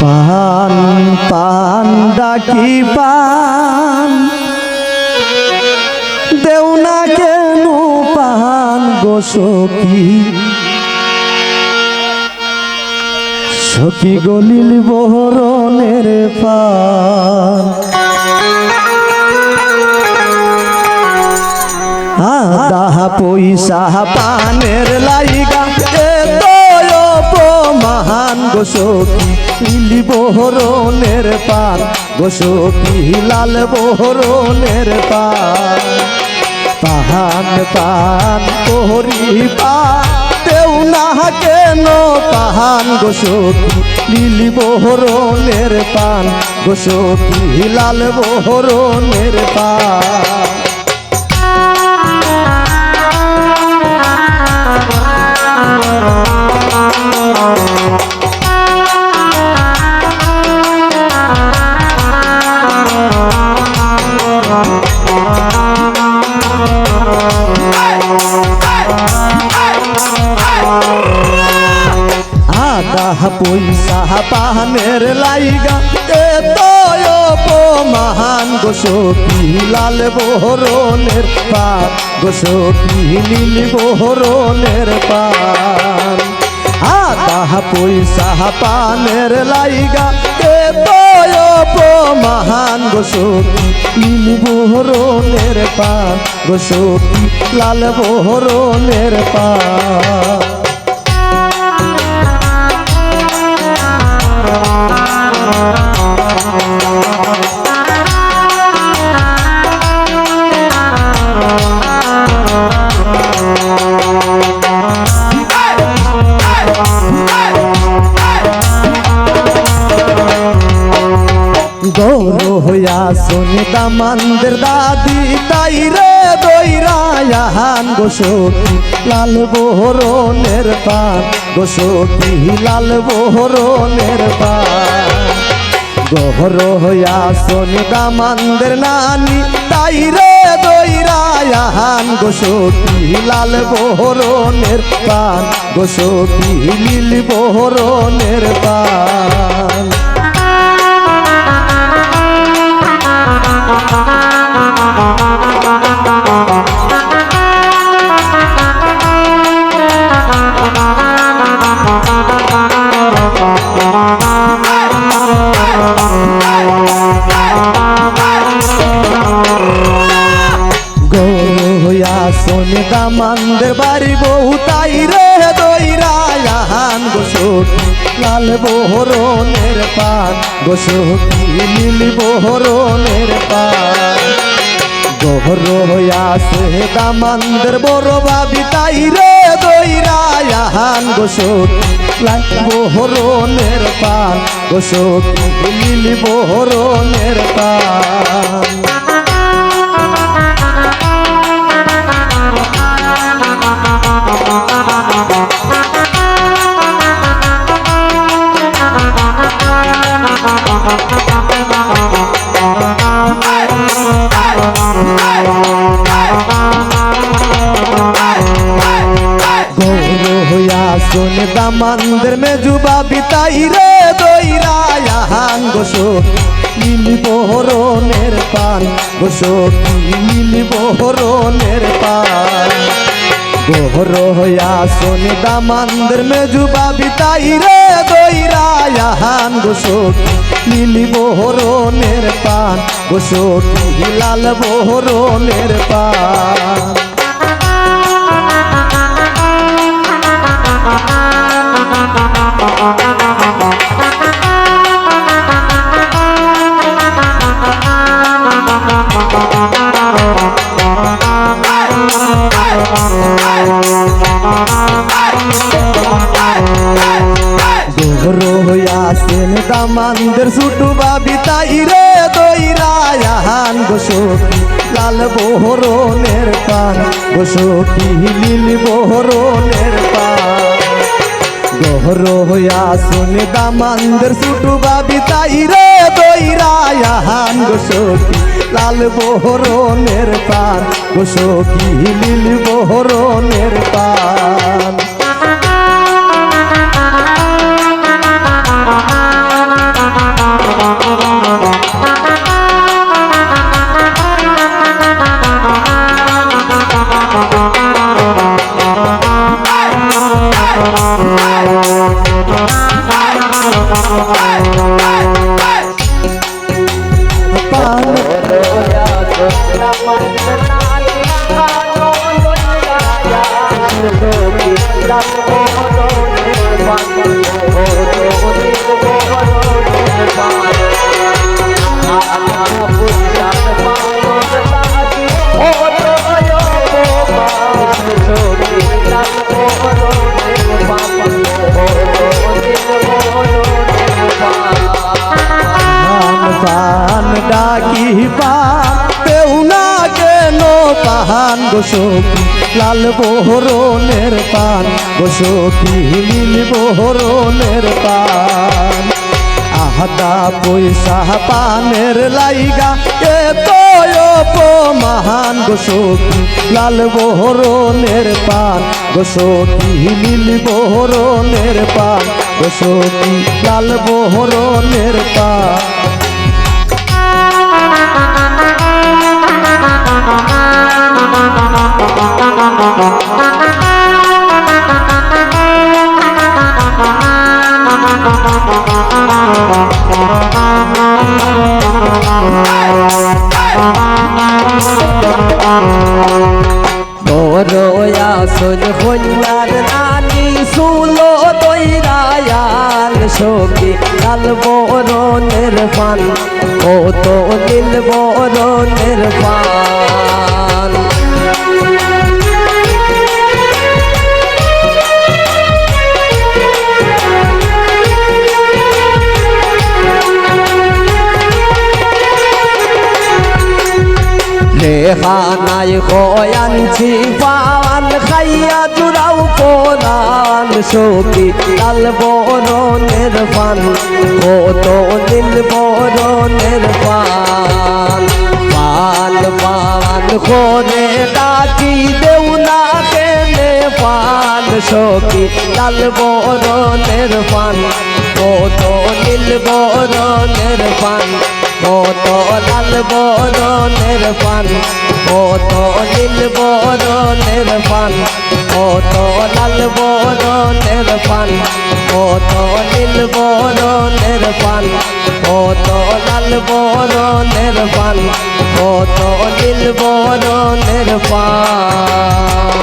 পান পান ডাকি পান দেও না কেন পান গো সখী সখী গলিল বহরনের পান আদা পয়সা পানের লাইগা মহান গো সখী ইলি বহরনের পান গো সখী লাল বহরনের পান পান পান করিবা দেও না কেন পান গো সখী লিলি বহরনের পান গো সখী লাল বহরনের পান পয়সা পানের লাইগা মহান গো সখী লাল বহরনের পান গো সখী নীল বহরনের পান আদা পয়সা পানের লাইগা মহান গো সখী নীল বহরনের পান গো সখী লাল বহরনের পান গৌর হইয়া শোনে দামানদের দাদি তাই রে দৈরায়ান গো সখী লাল বহরনের পান গো সখী লাল বহরনের পান গহর হইয়া শোনে দামানদের নানি তাই রে দৈরায়ান গো সখী লাল বহরনের পান গো সখী নীল বহরনের পান শোনে দামানদের বাড়ি বউ তাই রে দৈরায়ান গো সখী লাল বহরনের পান গো সখী নীল বহরনের পান গহর হইয়া সে দামানদের বড় ভাবি তাই রে দৈরায়ান গো সখী লাল বহরনের পান গো সখী নীল বহরনের পান শোনে দামানদের মেজুবা বিতাই রে দৈরায়ান গো সখী নীল বহরনের পান গো সখী নীল বহরনের পান গহর হইয়া শোনে দামানদের মেজুবা বিতাই রে দৈরায়ান গো সখী নীল বহরনের পান গো সখী লাল বহরনের পান দামানদের ছুটু বাবি তাই রে দৈরায়ান গো সখী লাল বহরনের পান গো সখী নীল বহরনের পান গহর হইয়া শোনে দামানদের ছুটু বাবি তাই রে দৈরায়ান গো সখী লাল বহরনের পান গো সখী নীল বহরনের পান পান পান ডাকিবা পেউ না কেন পান গো সখী লাল বহরনের পান গো সখী নীল বহরনের পান আহা পয়সা পানের লাইগা এত অপমান গো সখী লাল বহরনের পান গো সখী নীল বহরনের পান গো সখী লাল বহরনের পান আসল কন্যার নানি সুলো দৈরায়াল সখী লাল বরণের পান কত নীল বরণের পান রেহানায় কয়ানছি পান খাইয়া জুড়াও পরাণ সখী লাল বরণের পান কত নীল বরণের পান পান পান করে ডাকি দেউ না কেনে পান সখী লাল বরণের পান কত নীল বরণের পান কত লাল বরণের পান কত নীল বরণের পান কত লাল বরণের পান কত নীল বরণের পান কত লাল বরণের পান কত নীল বরণের পান